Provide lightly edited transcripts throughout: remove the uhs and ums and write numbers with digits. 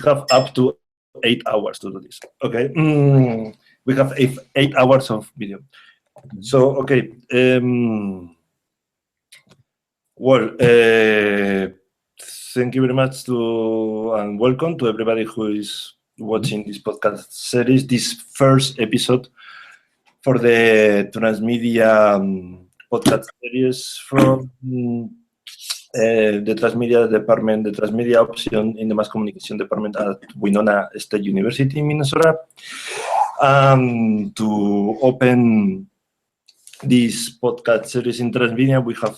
have up to 8 hours to do this. Okay, we have 8 hours of video. So okay, well, thank you very much to and welcome to everybody who is watching this podcast series. This first episode for the Transmedia podcast series from the Transmedia department, the Transmedia option in the mass communication department at Winona State University in Minnesota. To open this podcast series in Transmedia, we have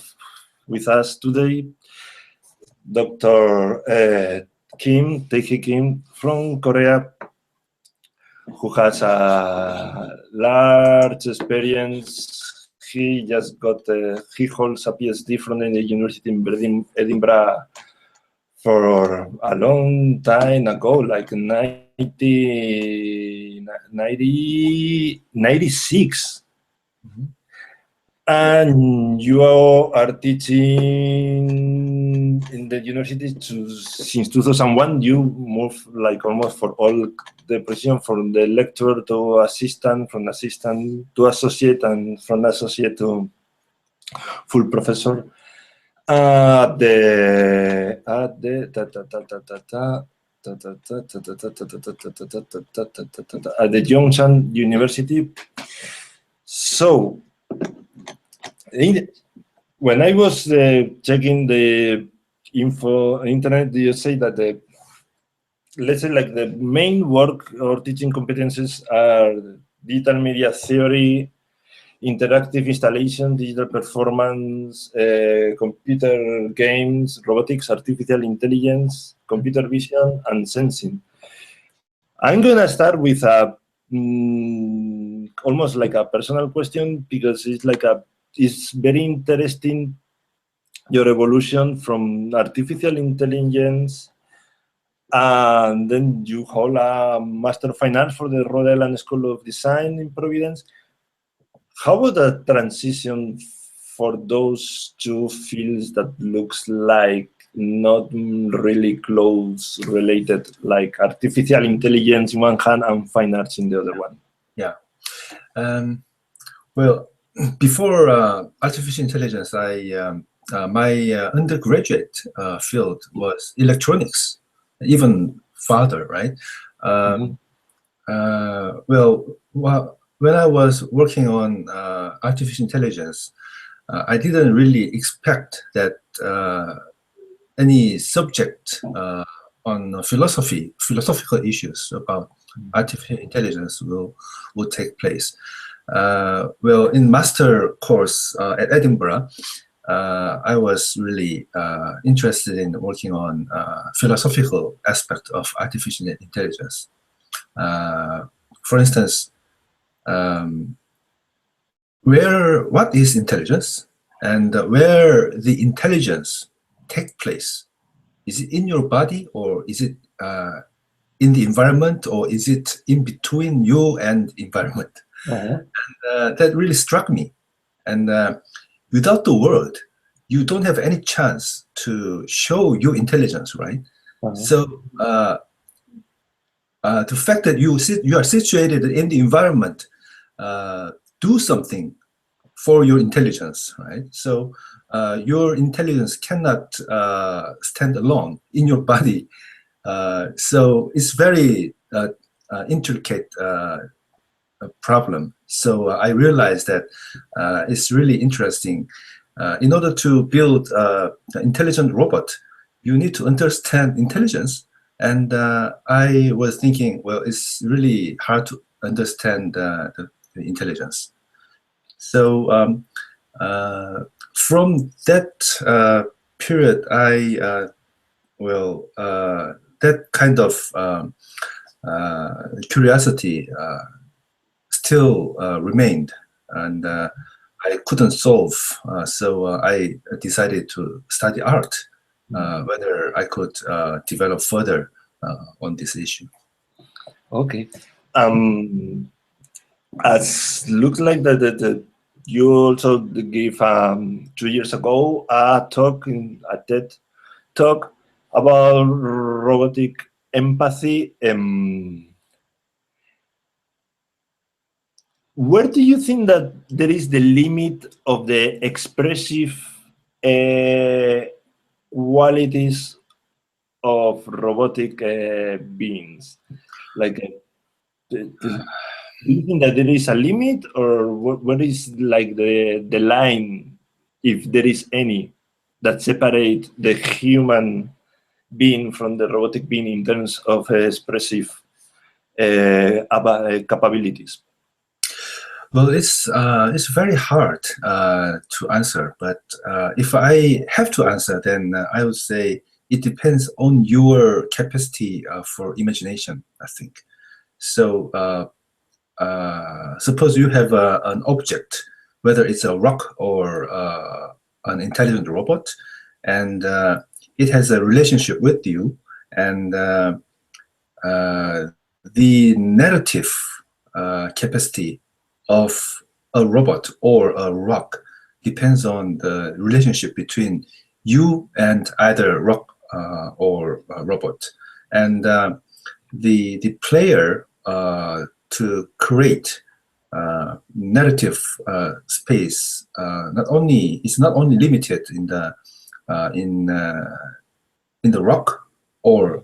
with us today Dr. Tae-hee Kim from Korea, who has a large experience. He just got, he holds a PhD from the University in Edinburgh for a long time ago, like 96. Mm-hmm. And you are teaching in the university since 2001. You moved like almost for all the position from the lecturer to assistant, from assistant to associate, and from associate to full professor at the Yonshan University. So when I was checking the info on internet, you say that let's say like the main work or teaching competencies are digital media theory, interactive installation, digital performance, computer games, robotics, artificial intelligence, computer vision, and sensing. I'm gonna start with a almost like a personal question, because it's very interesting, your evolution from artificial intelligence, and then you hold a Master of Finance for the Rhode Island School of Design in Providence. How was the transition for those two fields that looks like not really close related, like artificial intelligence in one hand and fine arts in the other one? Yeah. Well, before artificial intelligence, my undergraduate field was electronics, even farther, right? When I was working on artificial intelligence, I didn't really expect that any subject on philosophical issues about artificial intelligence will take place. In master course at Edinburgh, I was really interested in working on philosophical aspect of artificial intelligence. For instance, what is intelligence, and where the intelligence take place? Is it in your body, or is it in the environment, or is it in between you and environment? And, that really struck me. And without the word, you don't have any chance to show your intelligence, right? So the fact that you are situated in the environment do something for your intelligence, right? So your intelligence cannot stand alone in your body. So it's very intricate problem. So I realized that it's really interesting. In order to build an intelligent robot, you need to understand intelligence. And I was thinking, well, it's really hard to understand the intelligence. So from that period, that kind of curiosity still remained, and I couldn't solve. So I decided to study art, whether I could develop further on this issue. Okay. As looks like that you also gave 2 years ago a TED talk about robotic empathy. Where do you think that there is the limit of the expressive qualities of robotic beings? Like, do you think that there is a limit, or what is like the line, if there is any, that separate the human being from the robotic being in terms of expressive capabilities? Well, it's very hard to answer, but if I have to answer, then I would say it depends on your capacity for imagination, I think. So suppose you have an object, whether it's a rock or an intelligent robot, and it has a relationship with you, and the narrative capacity of a robot or a rock depends on the relationship between you and either rock or robot. And the player to create narrative space it's not only limited in the rock or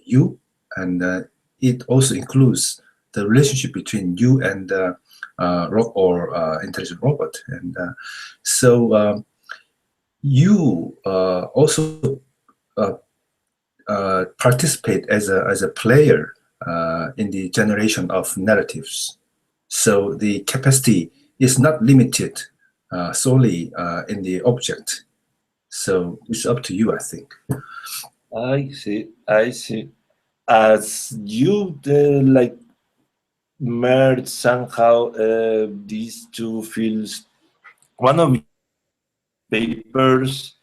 you, and it also includes the relationship between you and rock or intelligent robot. And so you also participate as a player in the generation of narratives. So the capacity is not limited solely in the object. So it's up to you, I think. I see. I see. As you like merge somehow these two fields, one of papers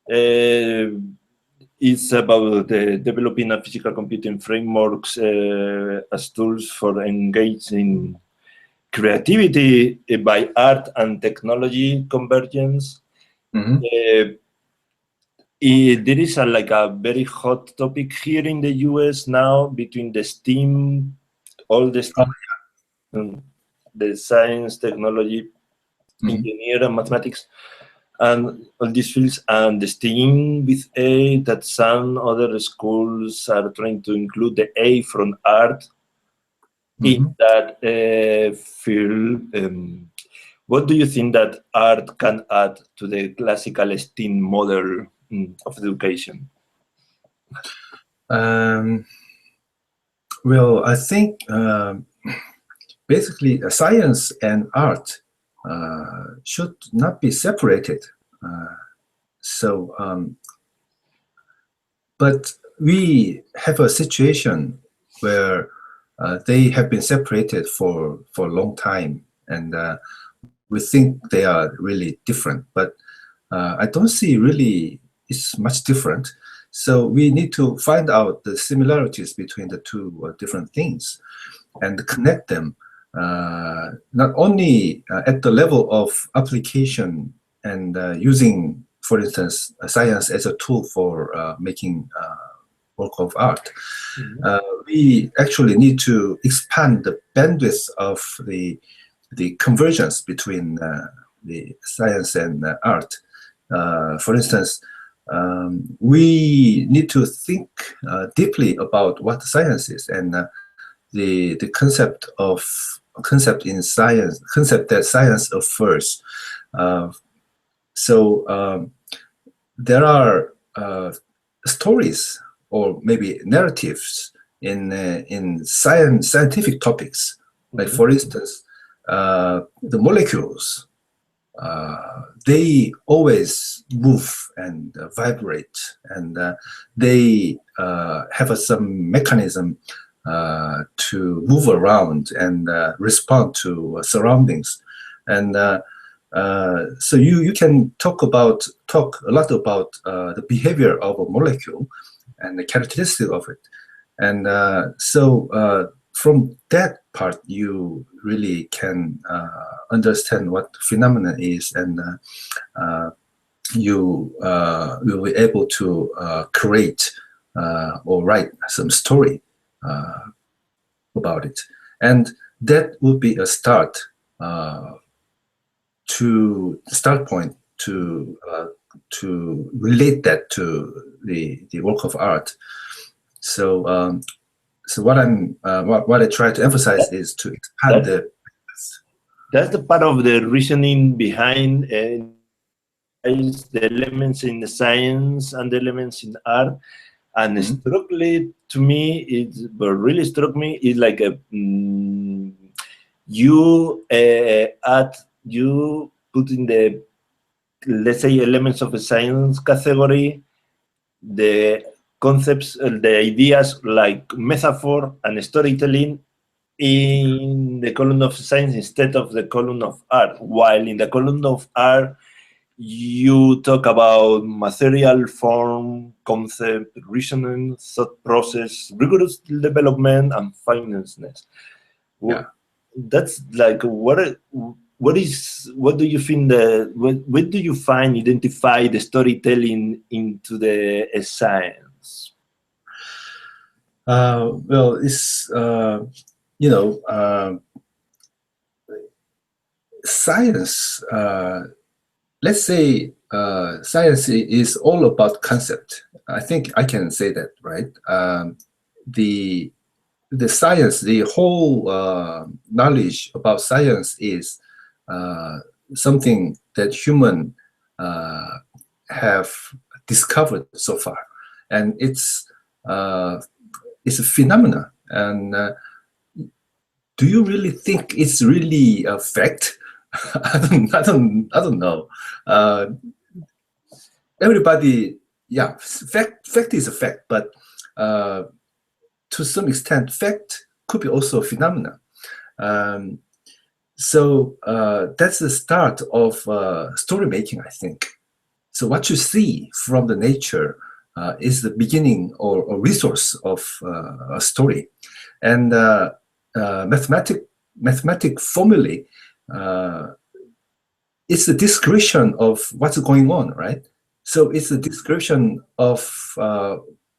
is about developing a physical computing frameworks as tools for engaging creativity by art and technology convergence. Mm-hmm. There is like a very hot topic here in the US now between the STEAM, all the STEAM, the science, technology, engineer, and mathematics, and all these fields, and the STEAM with A, that some other schools are trying to include the A from art in that field. What do you think that art can add to the classical STEAM model of education? Well, I think basically science and art should not be separated. But we have a situation where they have been separated for a long time, and we think they are really different. But I don't see really it's much different. So we need to find out the similarities between the two different things and connect them, not only at the level of application and using, for instance, science as a tool for making work of art. We actually need to expand the bandwidth of the convergence between the science and art. For instance, we need to think deeply about what science is, and the concept in science, concept that science affirms. So there are stories or maybe narratives in scientific topics, like for instance, the molecules. They always move and vibrate, and they have some mechanism to move around and respond to surroundings. And so you can talk a lot about the behavior of a molecule and the characteristic of it. And so from that part, you really can understand what phenomenon is, and you will be able to create or write some story about it. And that would be a start start point to relate that to the work of art. So so what I try to emphasize is to expand That, that's the part of the reasoning behind the elements in the science and the elements in art. And strongly to me, what really struck me is like you you put in the, let's say, elements of a science category, the concepts, the ideas like metaphor and storytelling in the column of science instead of the column of art. While in the column of art, you talk about material, form, concept, reasoning, thought process, rigorous development, and fineness. Yeah. That's like what do you think what do you find identify the storytelling into the science? Well, it's you know, science. Let's say science is all about concept. I think I can say that, right? The science, the whole knowledge about science is something that human have discovered so far, and it's a phenomena. And do you really think it's really a fact? I don't know. Everybody, yeah, fact is a fact, but to some extent, fact could be also a phenomena. So that's the start of story making, I think. So what you see from the nature is the beginning or resource of a story, and mathematic formulae. It's a description of what's going on, right? So it's a description of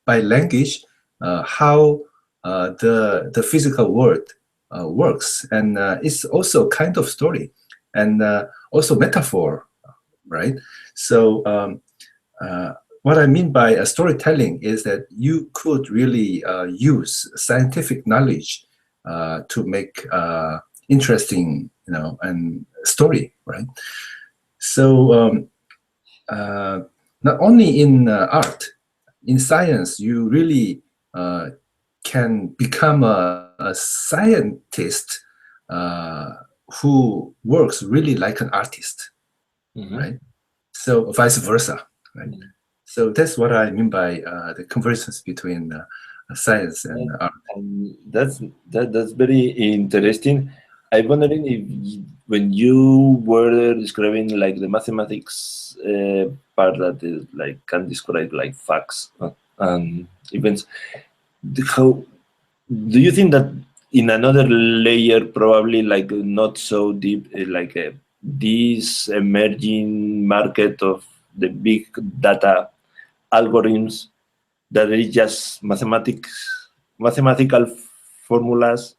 by language how the physical world works, and it's also kind of story and also metaphor, right? So what I mean by storytelling is that you could really use scientific knowledge to make interesting, and story, right? So not only in art, in science, you really can become a scientist who works really like an artist, right? So vice versa, right? So that's what I mean by the convergence between science and art. That's very interesting. I'm wondering if when you were describing like the mathematics part that is like can describe like facts and events, how do you think that in another layer, probably like not so deep, like this emerging market of the big data algorithms, that is just mathematical formulas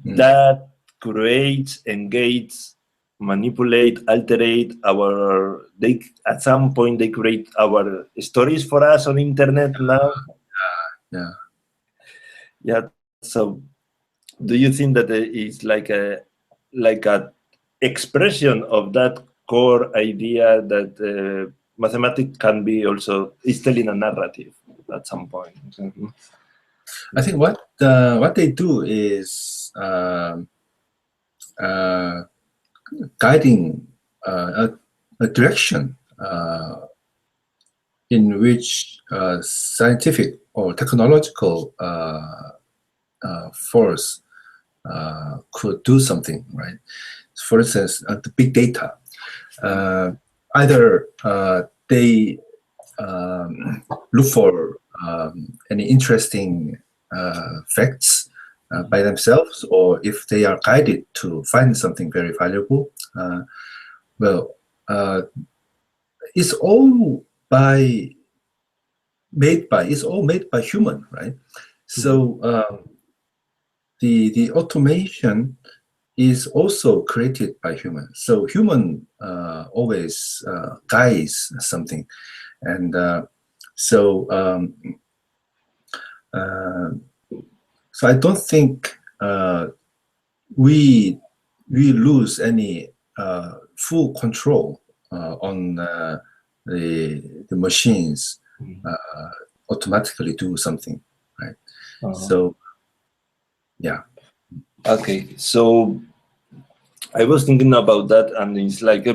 that create, engage, manipulate, alterate they at some point they create our stories for us on internet now? Yeah. So do you think that it's like a expression of that core idea that mathematics can be also is telling a narrative at some point? I think what they do is guiding a direction in which scientific or technological force could do something, right? For instance, the big data. Either they look for any interesting facts by themselves, or if they are guided to find something very valuable. Well, it's all by it's all made by human, right? So the automation is also created by human. So human always guides something, and so uh, so I don't think we lose any full control on the machines automatically do something, right? So yeah. Okay, so I was thinking about that, and it's like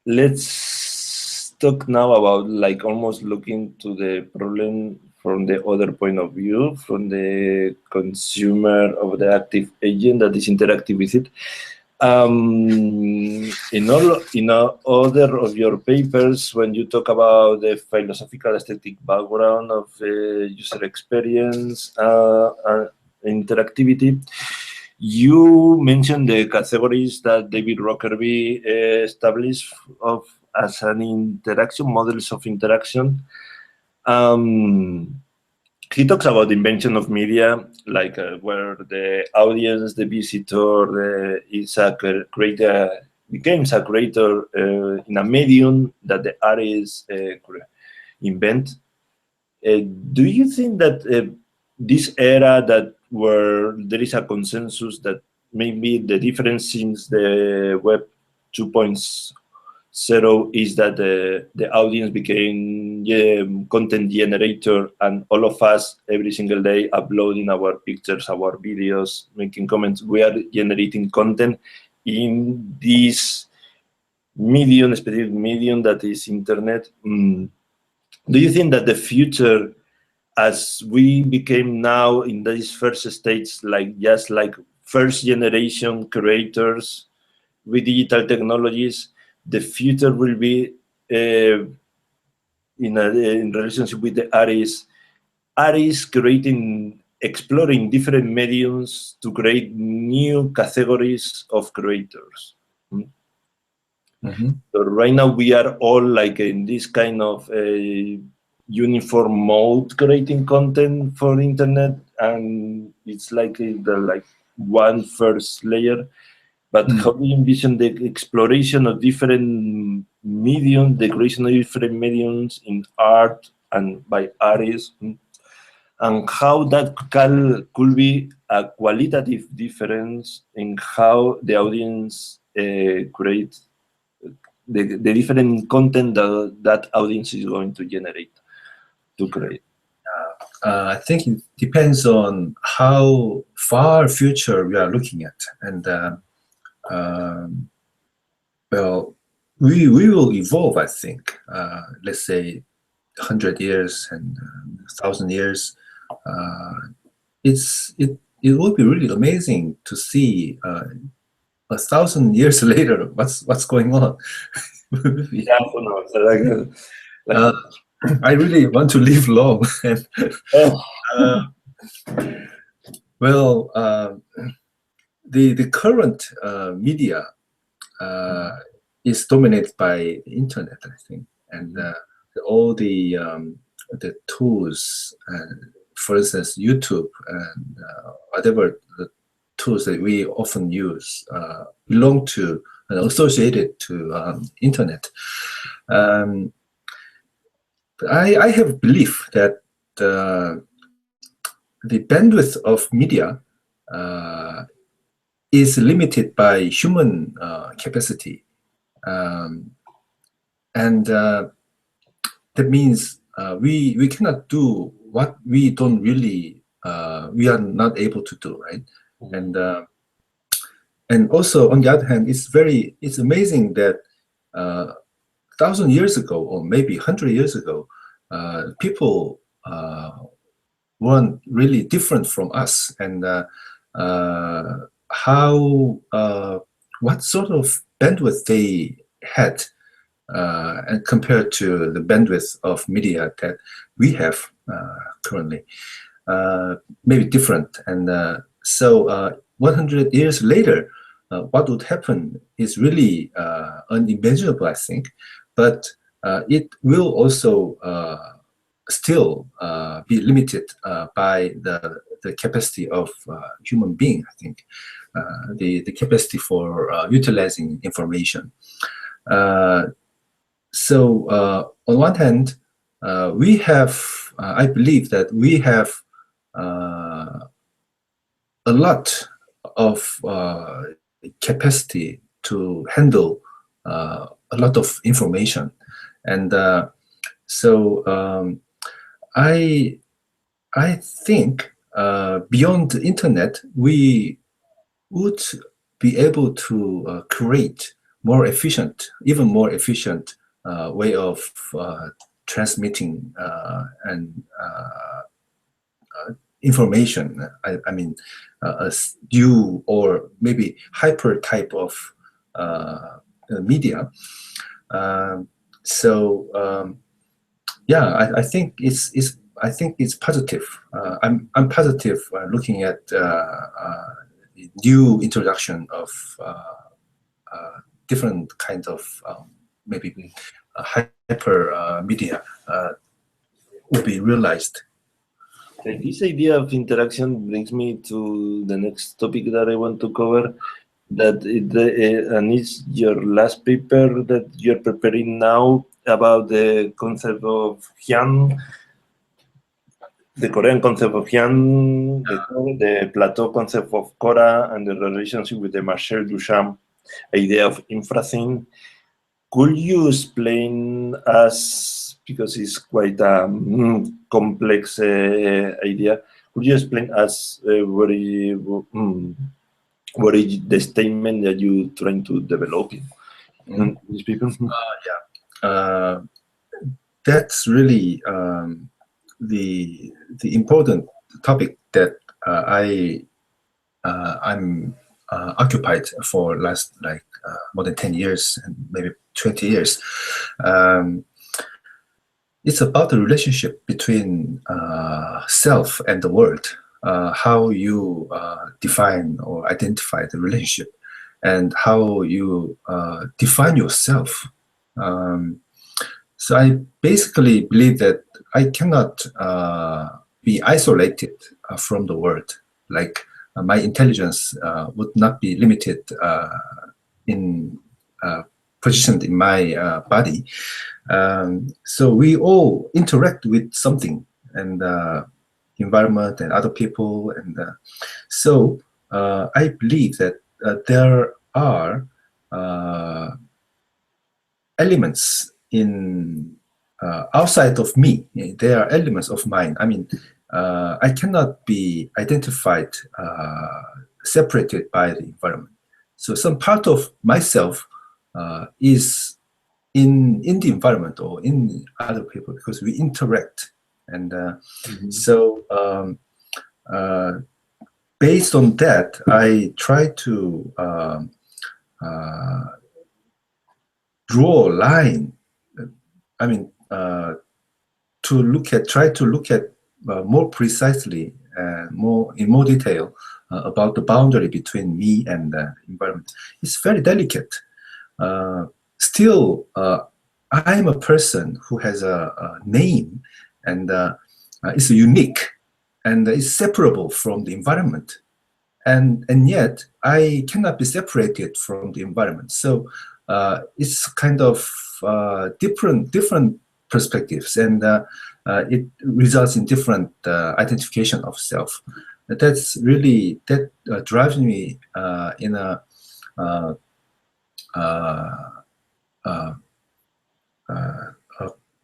let's talk now about like almost looking to the problem from the other point of view, from the consumer of the active agent that is interactive with it. In all other of your papers, when you talk about the philosophical aesthetic background of user experience and interactivity, you mentioned the categories that David Rockerby established of as an interaction, models of interaction. He talks about the invention of media, like where the audience, the visitor, is a creator, becomes a creator in a medium that the artist invent. Do you think that this era that where there is a consensus that maybe the difference since the web 2.0 is that the audience became content generator, and all of us every single day uploading our pictures, our videos, making comments, we are generating content in this medium, specific medium that is internet. Do you think that the future, as we became now in these first stages, like just like first generation creators with digital technologies, the future will be in relationship with the artists creating, exploring different mediums to create new categories of creators. So right now we are all like in this kind of uniform mode creating content for internet, and it's like the like one first layer. But how do you envision the exploration of different mediums, the creation of different mediums in art and by artists, and how that could be a qualitative difference in how the audience creates the different content that audience is going to generate, to create? I think it depends on how far future we are looking at, and well, we will evolve. I think, let's say, 100 years and 1,000 years. It will be really amazing to see 1,000 years later what's going on. Yeah, who knows? Like, I really want to live long. Well, the current media is dominated by the internet, I think, and all the tools, for instance, YouTube and whatever the tools that we often use belong to and associated to internet. I have belief that the bandwidth of media is limited by human capacity, and that means we cannot do what we don't really we are not able to do, right? And also on the other hand, it's amazing that 1,000 years ago, or maybe 100 years ago, people weren't really different from us, and how what sort of bandwidth they had, and compared to the bandwidth of media that we have currently, maybe different. And so 100 years later, what would happen is really unimaginable, I think. But it will also still be limited by the capacity of human being, I think, the capacity for utilizing information. So on one hand, we have, I believe that we have a lot of capacity to handle a lot of information. And so I think beyond the internet, we would be able to create more efficient, even more efficient way of transmitting and information. I mean, a due or maybe hyper type of media. Yeah, I think it's positive. I'm positive looking at new introduction of different kinds of maybe hyper media will be realized. Okay, this idea of interaction brings me to the next topic that I want to cover. And it's your last paper that you're preparing now about the concept of Hyun, the Korean concept of Hyun, the Plateau concept of Kora, and the relationship with the Marcel Duchamp idea of infrasync. Could you explain us, because it's quite a complex idea, could you explain us what is the statement that you're trying to develop in these people? Yeah, that's really the important topic that I'm occupied for last more than 10 years and maybe 20 years. It's about the relationship between self and the world, how you define or identify the relationship, and how you define yourself. So I basically believe that I cannot be isolated from the world. Like my intelligence would not be limited positioned in my body. So we all interact with something, and environment and other people, and so I believe that there are elements in outside of me. There are elements of mine. I mean, I cannot be identified, separated by the environment. So some part of myself is in the environment or in other people, because we interact. And so based on that, I try to draw a line. I mean, try to look at more precisely and in more detail about the boundary between me and the environment. It's very delicate. Still, I'm a person who has a name, and it's unique, and is separable from the environment, and yet I cannot be separated from the environment. So it's kind of different perspectives, and it results in different identification of self. That's really that drives me in a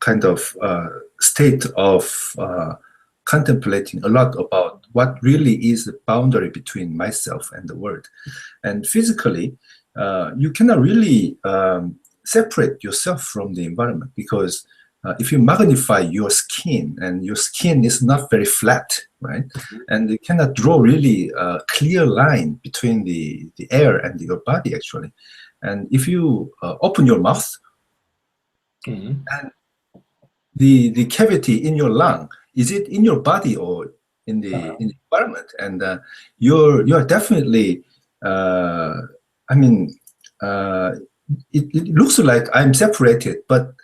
kind of state of contemplating a lot about what really is the boundary between myself and the world. And physically, you cannot really separate yourself from the environment, because if you magnify your skin, and your skin is not very flat, right? And you cannot draw really a clear line between the air and your body, actually. And if you open your mouth, and the cavity in your lung, is it in your body or in the environment? And you are definitely, I mean, it looks like I'm separated, but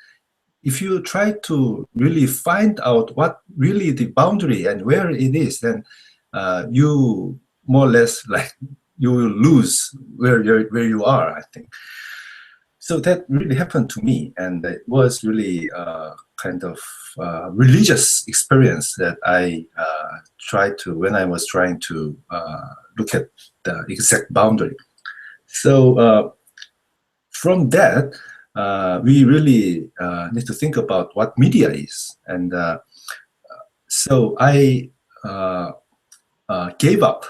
if you try to really find out what really the boundary and where it is, then you more or less like you will lose where you are, I think. So that really happened to me, and it was really kind of religious experience that I tried to when I was trying to look at the exact boundary. So from that, we really need to think about what media is, and so I gave up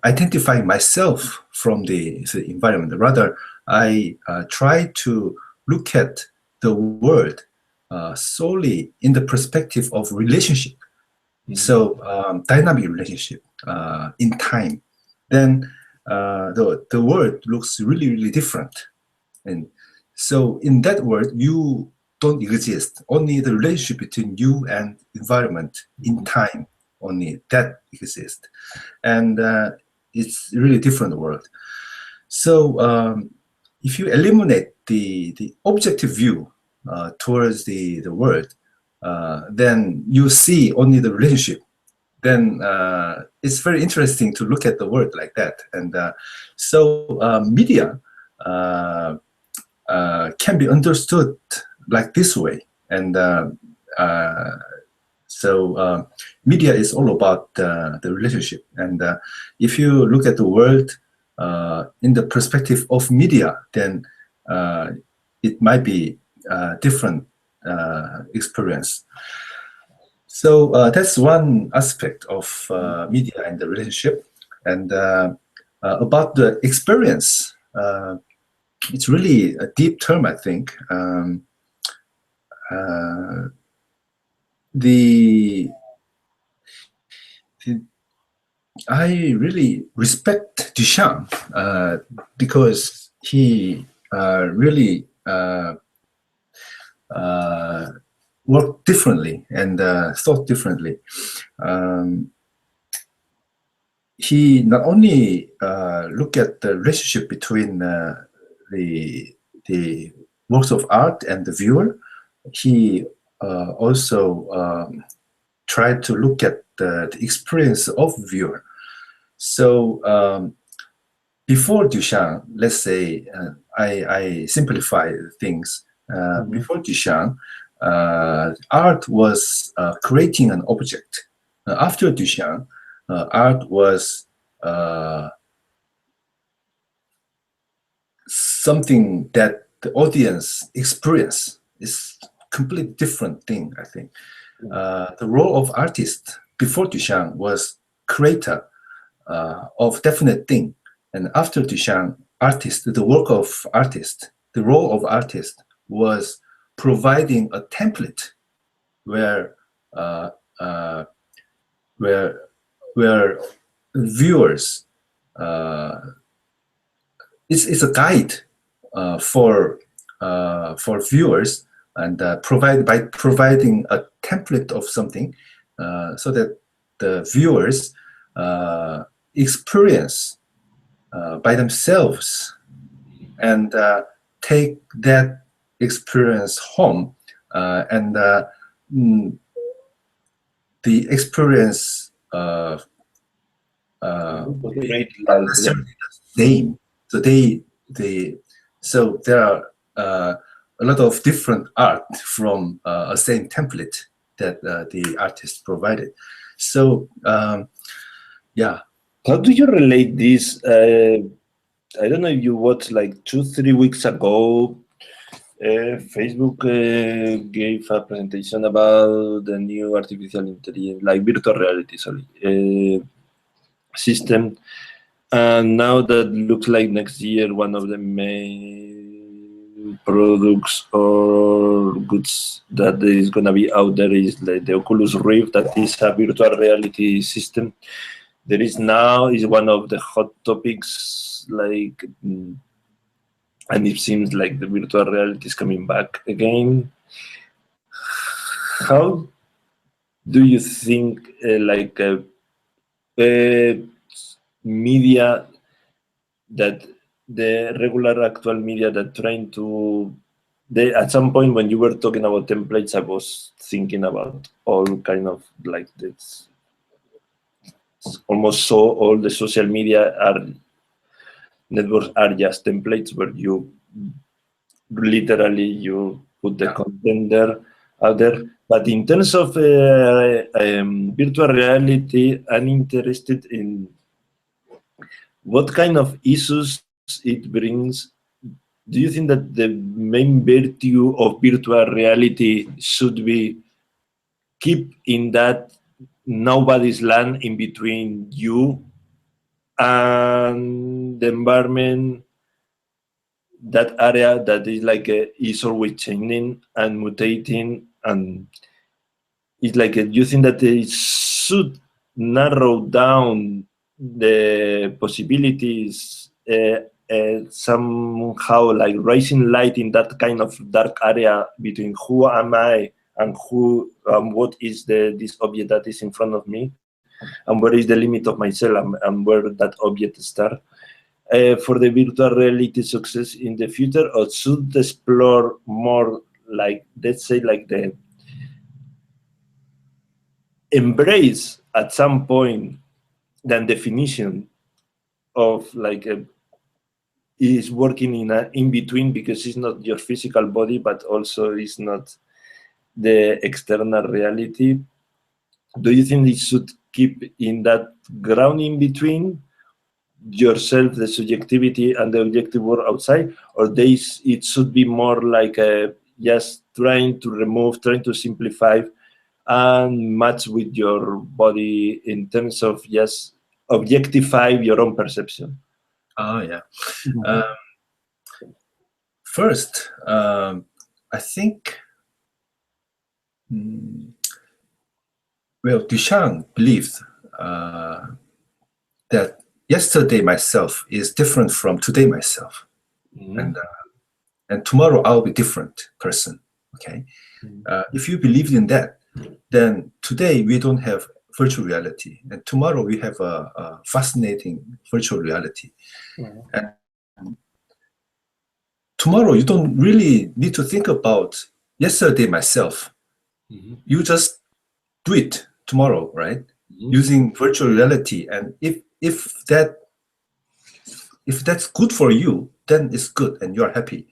identifying myself from the environment. Rather, I try to look at the world solely in the perspective of relationship. So dynamic relationship in time. Then the world looks really different. And so in that world, you don't exist. Only the relationship between you and environment in time, only that exists. And it's really different world. So if you eliminate the objective view towards the world, then you see only the relationship. Then it's very interesting to look at the world like that. And so media can be understood like this way. And so media is all about the relationship. And if you look at the world in the perspective of media, then it might be a different experience. So that's one aspect of media and the relationship. And about the experience, it's really a deep term, I think. The I really respect Duchamp because he really worked differently and thought differently. He not only looked at the relationship between the works of art and the viewer, he also tried to look at the experience of viewer. So before Duchamp, let's say, I simplify things. Before Duchamp, art was creating an object. After Duchamp, art was something that the audience experience. Is completely different thing, I think. The role of artist before Duchamp was creator of definite thing, and after Duchamp, artist, the work of artist, the role of artist was providing a template where where viewers it's a guide for viewers, and by providing a template of something so that the viewers experience by themselves and take that experience home, and the experience Great, not necessarily the same. So there are a lot of different art from a same template that the artist provided. So yeah. How do you relate this? I don't know if you watched like 2-3 weeks ago. Facebook gave a presentation about the new artificial intelligence, like virtual reality, system. And now that looks like next year, one of the main products or goods that is going to be out there is like the Oculus Rift, that is a virtual reality system. There is now is one of the hot topics, like, and it seems like the virtual reality is coming back again. How do you think, media, that the regular actual media that trying to at some point when you were talking about templates, I was thinking about all kind of like this. Almost so all the social media networks are just templates where you literally you put the content there out there. But in terms of virtual reality, I'm interested in what kind of issues it brings. Do you think that the main virtue of virtual reality should be keep in that nobody's land in between you and the environment, that area that is like is always changing and mutating, and it's like you think that it should narrow down the possibilities, somehow like raising light in that kind of dark area between who am I and who what is this object that is in front of me, and where is the limit of myself, and where that object starts. For the virtual reality success in the future, or should explore more like, let's say, like the embrace at some point the definition of like is working in a in between, because it's not your physical body, but also it's not the external reality. Do you think it should keep in that ground in between yourself, the subjectivity, and the objective world outside, or it should be more like just trying to remove, trying to simplify and match with your body in terms of just objectify your own perception? Oh, yeah. First, I think, well, Duchamp believed that yesterday myself is different from today myself, and tomorrow I'll be different person. Okay, if you believe in that, then today we don't have virtual reality, and tomorrow we have a fascinating virtual reality. And tomorrow you don't really need to think about yesterday myself. You just do it tomorrow, right? Using virtual reality, and if that's good for you, then it's good and you're happy.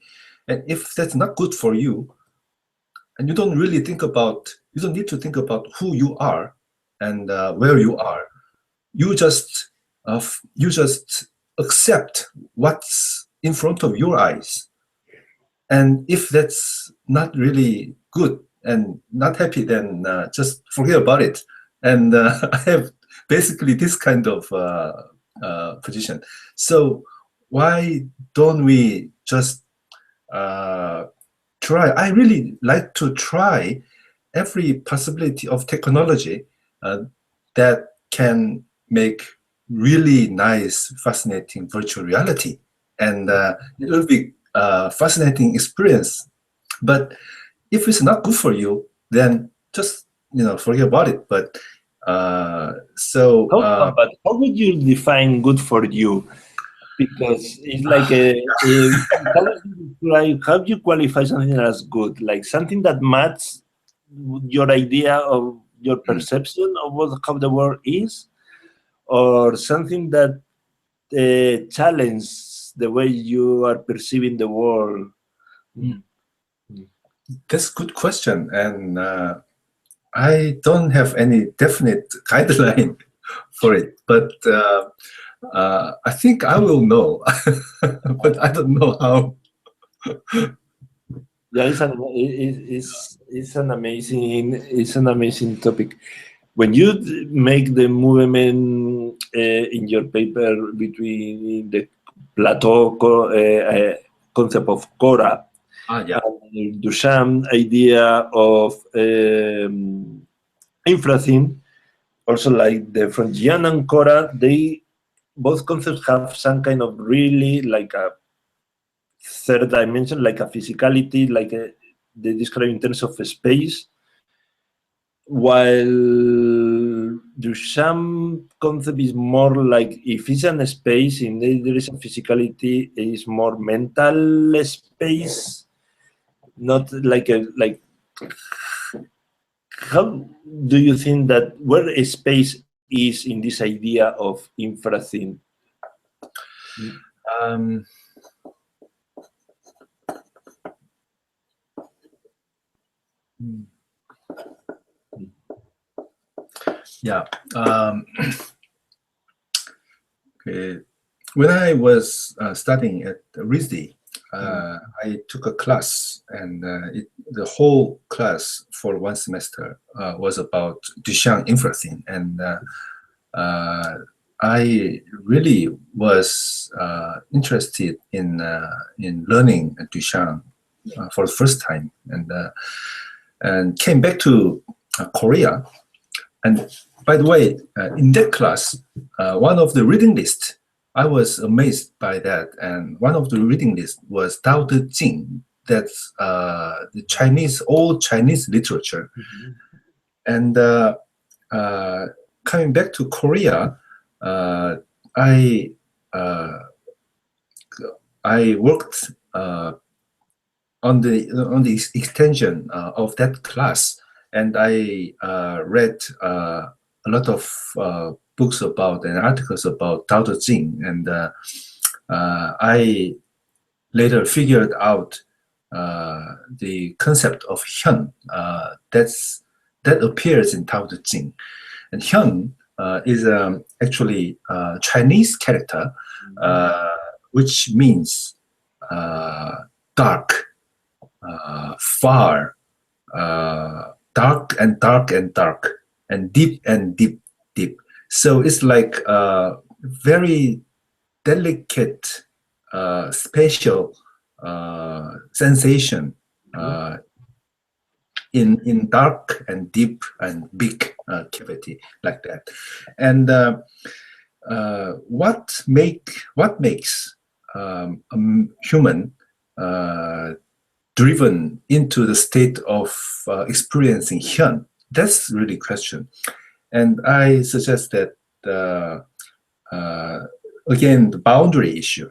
And if that's not good for you, and you don't really think about, you don't need to think about who you are and where you are. You just accept what's in front of your eyes. And if that's not really good and not happy, then just forget about it. And I have basically this kind of position. So why don't we just try? I really like to try every possibility of technology that can make really nice, fascinating virtual reality. And it will be a fascinating experience. But if it's not good for you, then just forget about it. But but how would you define good for you? Because it's like how do you qualify something as good? Like something that matches your idea of your perception of how the world is, or something that challenges the way you are perceiving the world? That's a good question, and I don't have any definite guideline for it, but I think I will know, but I don't know how. Yeah, it's an amazing topic. When you make the movement in your paper between the Plateau concept of Cora Yeah. and Duchamp idea of infrasyn, also like the Freudian and Cora, they both concepts have some kind of really like a third dimension, like a physicality, like they describe in terms of space, while Duchamp concept is more like if it's a space, there is a physicality, it is more mental space, not like a like. How do you think that where a space is in this idea of infra-thin? Um, yeah. Okay. When I was studying at RISD, I took a class, and the whole class for one semester was about Duchamp infrathin, and I really was interested in learning Duchamp for the first time, and came back to Korea. And by the way, in that class, one of the reading lists, I was amazed by that. And one of the reading lists was Tao Te Ching, that's the Chinese, old Chinese literature. And coming back to Korea, I worked on the extension of that class, and I read a lot of books about and articles about Tao Te Ching, and I later figured out the concept of hyun that appears in Tao Te Ching, and hyun is actually a Chinese character, which means dark, far, dark and dark and dark, and deep and deep, deep. So it's like a very delicate, spatial sensation in dark and deep and big cavity like that. And what makes a human driven into the state of experiencing hyun? That's really question. And I suggest that again, the boundary issue.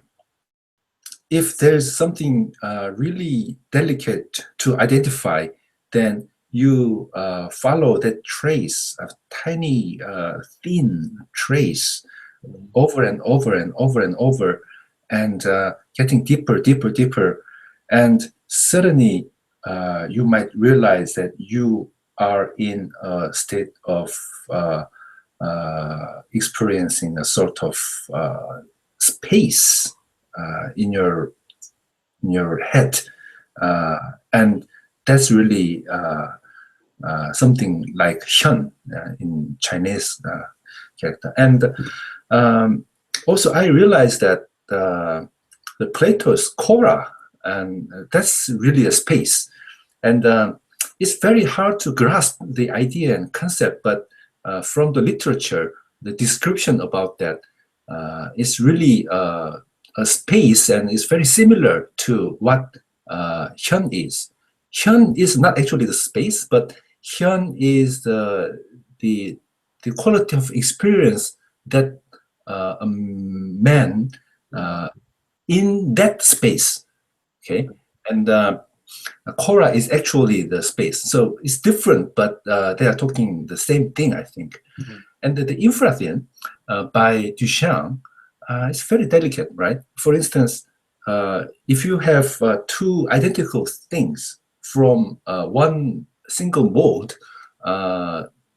If there's something really delicate to identify, then you follow that trace, a tiny, thin trace, over and over and over and over, and getting deeper, deeper, deeper. And suddenly you might realize that you are in a state of experiencing a sort of space in your head, and that's really something like hyun in Chinese character. And also I realized that the Plato's Cora, and that's really a space, and it's very hard to grasp the idea and concept, but from the literature, the description about that is really a space, and it's very similar to what hyun is. Hyun is not actually the space, but hyun is the quality of experience that a man in that space. Okay, and Cora is actually the space, so it's different, but they are talking the same thing, I think. And the infrathin by Duchamp is very delicate, right? For instance, if you have two identical things from one single mode,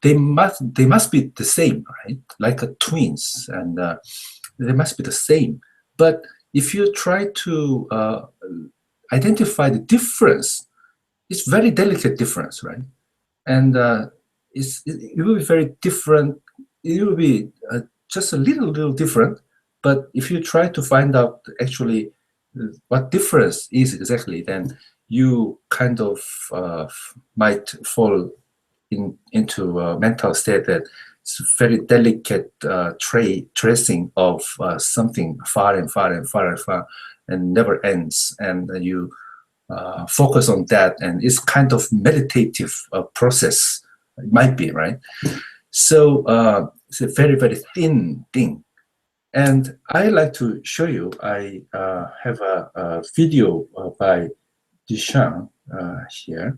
they must be the same, right? Like twins, and they must be the same. But if you try to identify the difference, it's very delicate difference, right? And it will be very different. It will be just a little different. But if you try to find out actually what difference is exactly, then you kind of might fall into a mental state that it's very delicate tracing of something far and far and far and far, and never ends. And you focus on that, and it's kind of meditative process. It might be, right? So it's a very, very thin thing. And I like to show you, I have a video by Duchamp, here.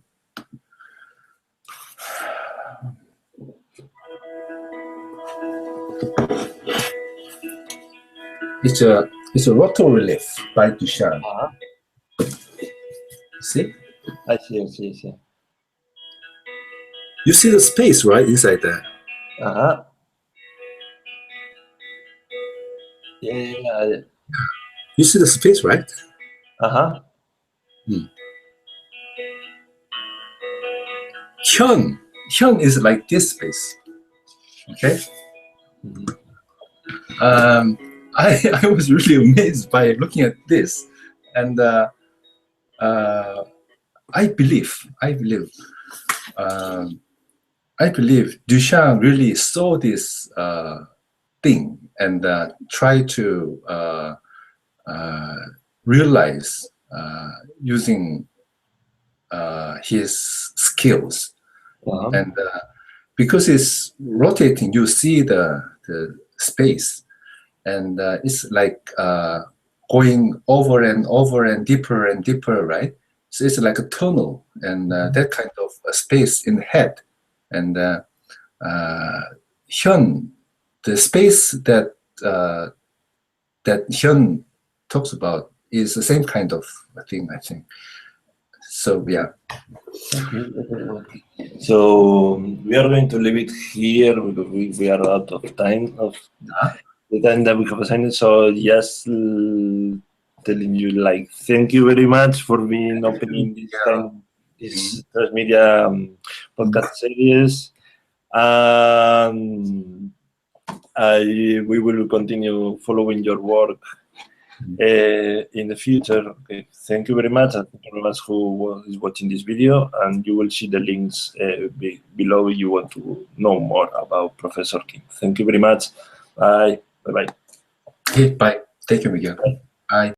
It's a rotor relief by Duchamp. See? I see, I see, I see. You see the space, right, inside there? Uh-huh. Yeah. You see the space, right? Uh-huh. Hyun is like this space. Okay. I was really amazed by looking at this, and I believe Duchamp really saw this thing and tried to realize using his skills. And because it's rotating, you see the space, and it's like going over and over and deeper, right? So it's like a tunnel, and that kind of space in the head. And Hyun, the space that Hyun talks about is the same kind of thing, I think. So yeah. Okay. So we are going to leave it here because we are out of time of the time that we have assigned. So just telling you, like, thank you very much for being opening this this Transmedia podcast series. We will continue following your work in the future. Okay. Thank you very much. And thank you very much who is watching this video, and you will see the links below if you want to know more about Professor King. Thank you very much. Bye. Bye-bye. Okay, bye. Thank you, Miguel. Bye.